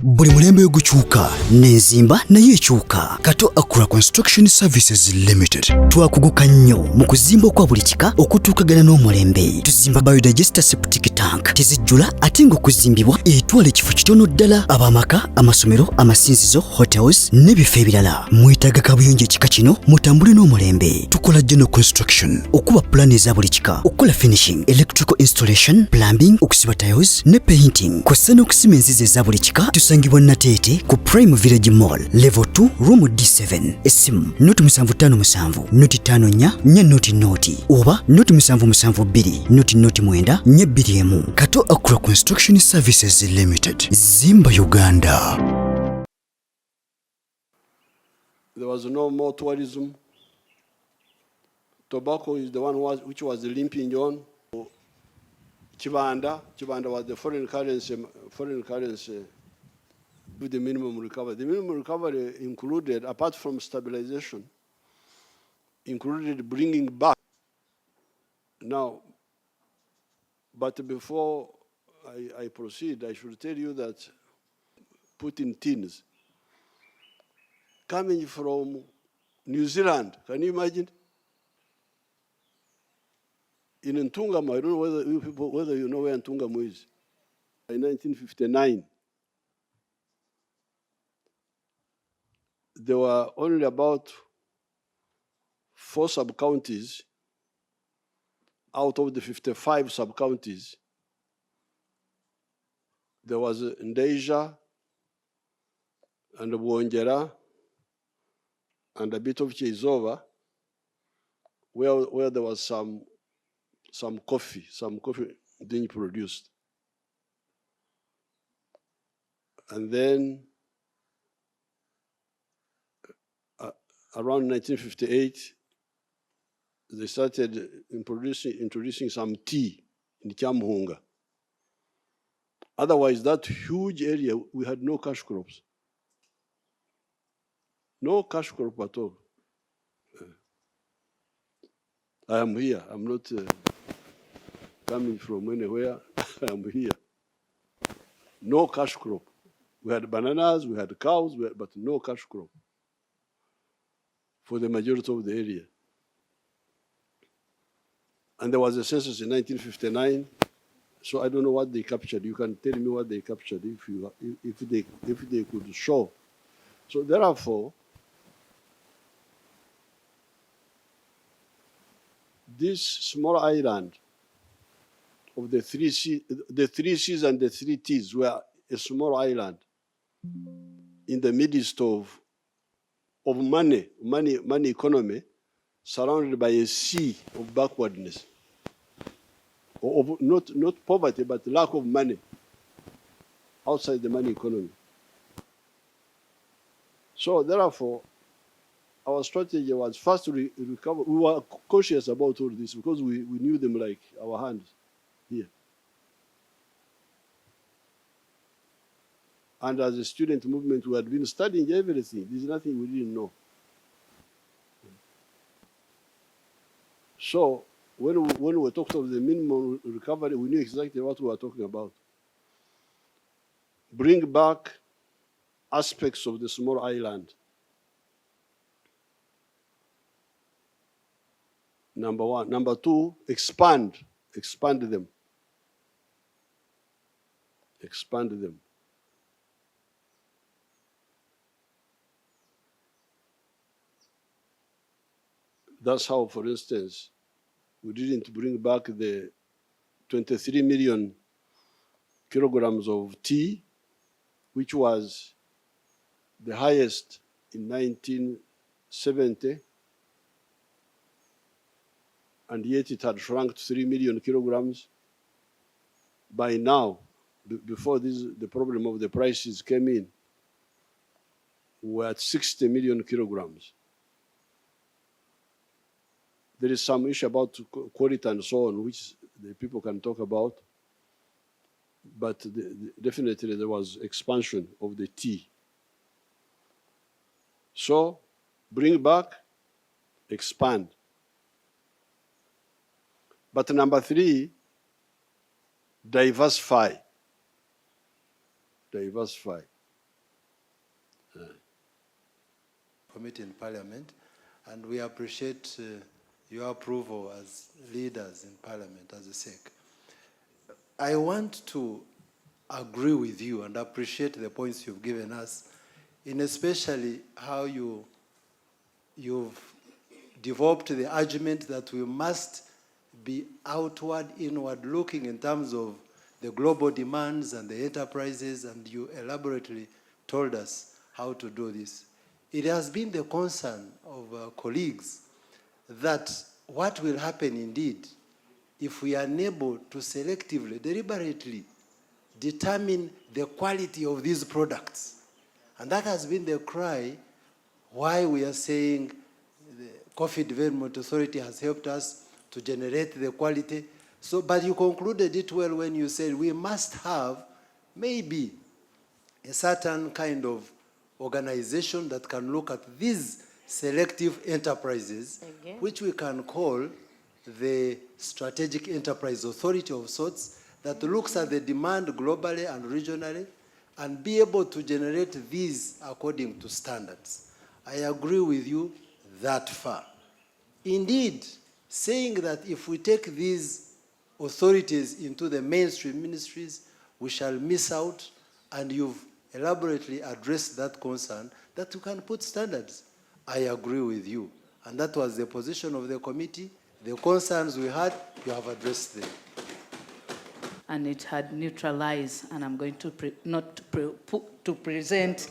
Buli mulembe gukyuka n'enzimba nayo ekyuka. Kato Akura Construction Services Limited twakuguka nnyo mu kuzimba okwa buli kika okutuukagana n'omulembe. Tuzimba biodigester septic tank tezijjula ate ng'okuzimbibwa etwala ekifo kitono ddala ab'amaka, amasomero, amasinzizo, hotels n'ebifo ebirala. Mwetaaga kabuyonjo ekika kino mutambule n'omulembe. Tukola general construction okuba plan eza buli kika, okukola finishing, electrical installation, plumbing, okusiba tiles ne painting. Kw'ossa n'okusima enzizi eza buli kika. Tusangibwa Nateete ku Prime Village Mall level 2 room D7. Esimu noti 757 noti 54 noti noti oba noti 772 noti 9 221. Kato Akura Construction Services Limited. Zimba Uganda. There was no more tourism. Tobacco is the one which was limping on. Chibanda was the foreign currency with the minimum recovery. The minimum recovery included, apart from stabilization, included bringing back. Now, but before I proceed, I should tell you that put in tins coming from New Zealand. Can you imagine? In Ntungamo, I don't know whether you know where Ntungamo is. In 1959, there were only about 4 sub-counties out of the 55 sub-counties. There was Ndeja and Bwongera and a bit of Cheizova, where there was some coffee being produced. And then around 1958, they started introducing some tea in Kyamhunga. Otherwise, that huge area, we had no cash crops. No cash crop at all. I am here. I'm not coming from anywhere. I am here. No cash crop. We had bananas, we had cows, but no cash crop for the majority of the area. And there was a census in 1959, so I don't know what they captured. You can tell me what they captured if they could show. So therefore, this small island of the three C's and the 3 T's were a small island in the midst of money economy, surrounded by a sea of backwardness, of not poverty, but lack of money outside the money economy. So therefore, our strategy was first to recover. We were cautious about all this because we knew them like our hands here. And as a student movement, we had been studying everything. There's nothing we didn't know. So when we talked of the minimum recovery, we knew exactly what we were talking about. Bring back aspects of the small island. Number 1. Number 2, expand them. Expand them. That's how, for instance, we didn't bring back the 23 million kilograms of tea, which was the highest in 1970, and yet it had shrunk to 3 million kilograms. By now, before the problem of the prices came in, we were at 60 million kilograms. There is some issue about quality and so on, which the people can talk about, but definitely there was expansion of the tea. So, bring back, expand. But number 3, diversify. Diversify. Committee in Parliament, and we appreciate your approval as leaders in Parliament as a SEC. I want to agree with you and appreciate the points you've given us, in especially how you've developed the argument that we must be outward, inward looking in terms of the global demands and the enterprises, and you elaborately told us how to do this. It has been the concern of colleagues that what will happen indeed if we are unable to selectively, deliberately determine the quality of these products. And that has been the cry why we are saying the Coffee Development Authority has helped us to generate the quality. So, but you concluded it well when you said we must have maybe a certain kind of organization that can look at these selective enterprises, which we can call the Strategic Enterprise Authority of sorts, that looks at the demand globally and regionally and be able to generate these according to standards. I agree with you that far. Indeed, saying that if we take these authorities into the mainstream ministries, we shall miss out, and you've elaborately addressed that concern, that you can put standards. I agree with you. And that was the position of the committee. The concerns we had, you have addressed them. And it had neutralized, and I'm going to present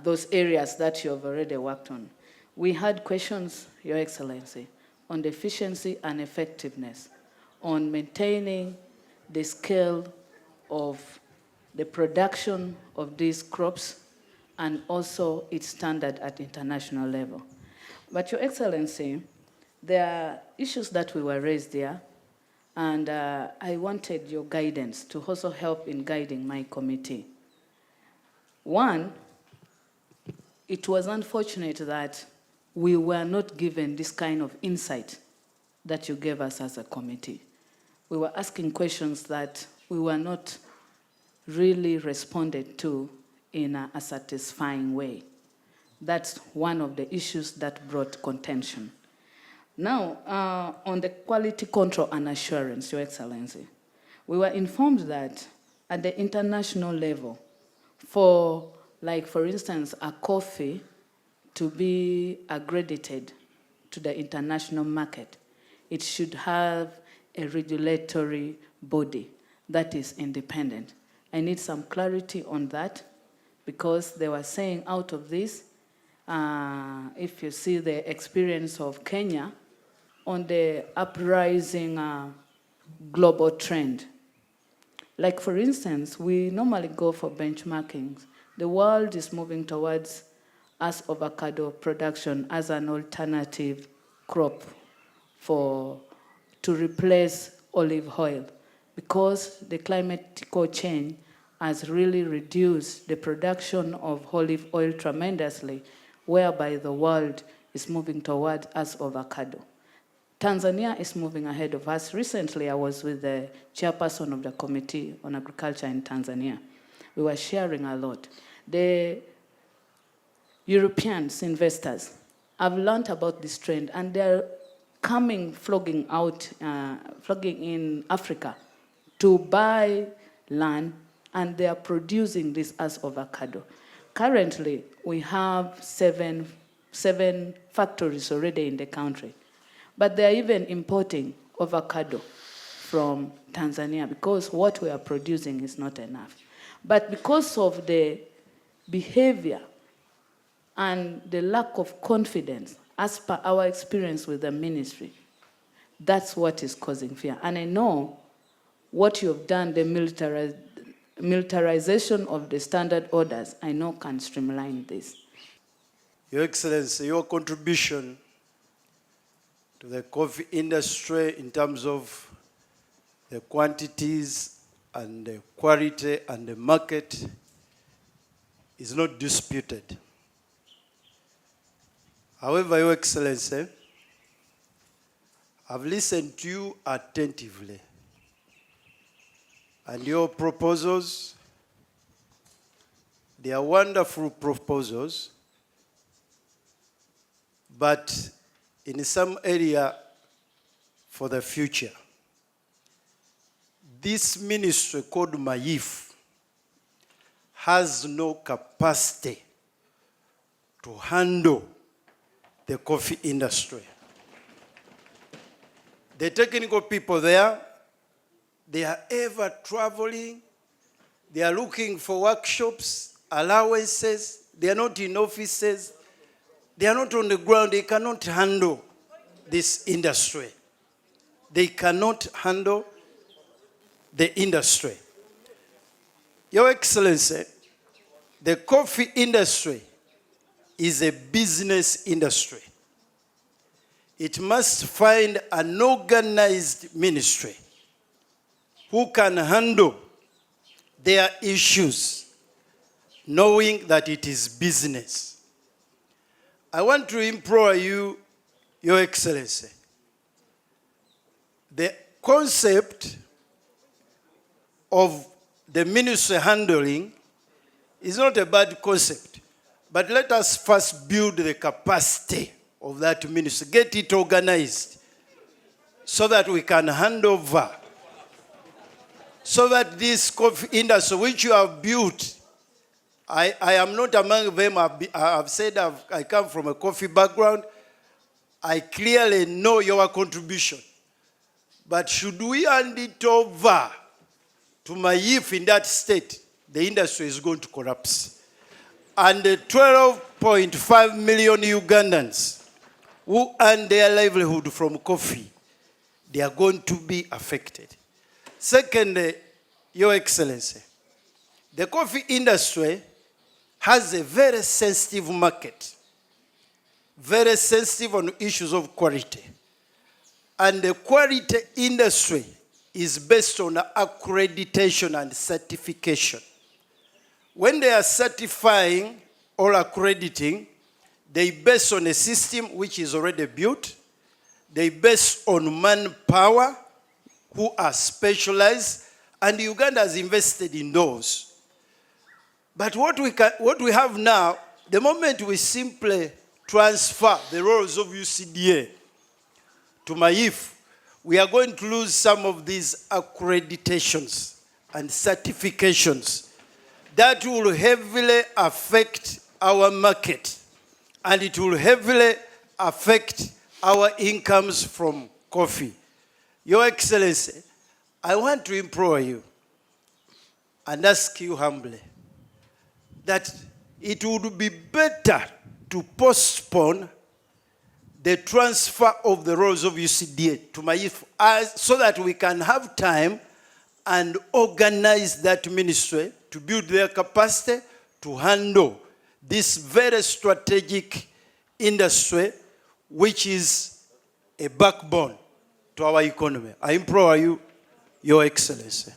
those areas that you have already worked on. We had questions, Your Excellency, on the efficiency and effectiveness, on maintaining the scale of the production of these crops, and also its standard at international level. But Your Excellency, there are issues that we were raised there, and I wanted your guidance to also help in guiding my committee. One, it was unfortunate that we were not given this kind of insight that you gave us as a committee. We were asking questions that we were not really responded to in a satisfying way. That's one of the issues that brought contention. Now, on the quality control and assurance, Your Excellency, we were informed that at the international level, for instance, a coffee to be accredited to the international market, it should have a regulatory body that is independent. I need some clarity on that, because they were saying out of this, if you see the experience of Kenya on the uprising global trend. Like, for instance, we normally go for benchmarkings. The world is moving towards us avocado production as an alternative crop to replace olive oil, because the climatical change has really reduced the production of olive oil tremendously, whereby the world is moving toward us avocado. Tanzania is moving ahead of us. Recently, I was with the chairperson of the Committee on Agriculture in Tanzania. We were sharing a lot. The Europeans, investors, have learned about this trend, and they're flogging in Africa to buy land, and they are producing this as avocado. Currently, we have seven factories already in the country, but they are even importing avocado from Tanzania, because what we are producing is not enough. But because of the behavior and the lack of confidence, as per our experience with the ministry, that's what is causing fear. And I know what you've done, the militarization of the standard orders, I know can streamline this. Your Excellency, your contribution to the coffee industry in terms of the quantities and the quality and the market is not disputed. However, Your Excellency, I've listened to you attentively, and your proposals, they are wonderful proposals, but in some area for the future. This ministry called MAYIF has no capacity to handle the coffee industry. The technical people there, they are ever traveling, they are looking for workshops, allowances, they are not in offices, they are not on the ground, they cannot handle this industry. They cannot handle the industry. Your Excellency, the coffee industry is a business industry. It must find an organized ministry who can handle their issues, knowing that it is business. I want to implore you, Your Excellency, the concept of the ministry handling is not a bad concept, but let us first build the capacity of that ministry, get it organized so that we can hand over, so that this coffee industry which you have built, I am not among them. I've said I come from a coffee background. I clearly know your contribution. But should we hand it over to MAYIF in that state, the industry is going to collapse. And the 12.5 million Ugandans who earn their livelihood from coffee, they are going to be affected. Second, Your Excellency, the coffee industry has a very sensitive market, very sensitive on issues of quality. And the quality industry is based on accreditation and certification. When they are certifying or accrediting, they base on a system which is already built. They base on manpower who are specialized, and Uganda has invested in those. But what we have now, the moment we simply transfer the roles of UCDA to MAYIF, we are going to lose some of these accreditations and certifications that will heavily affect our market, and it will heavily affect our incomes from coffee. Your Excellency, I want to implore you and ask you humbly that it would be better to postpone the transfer of the roles of UCDA to MAYIF so that we can have time and organize that ministry to build their capacity to handle this very strategic industry, which is a backbone to our economy. I implore you, Your Excellency.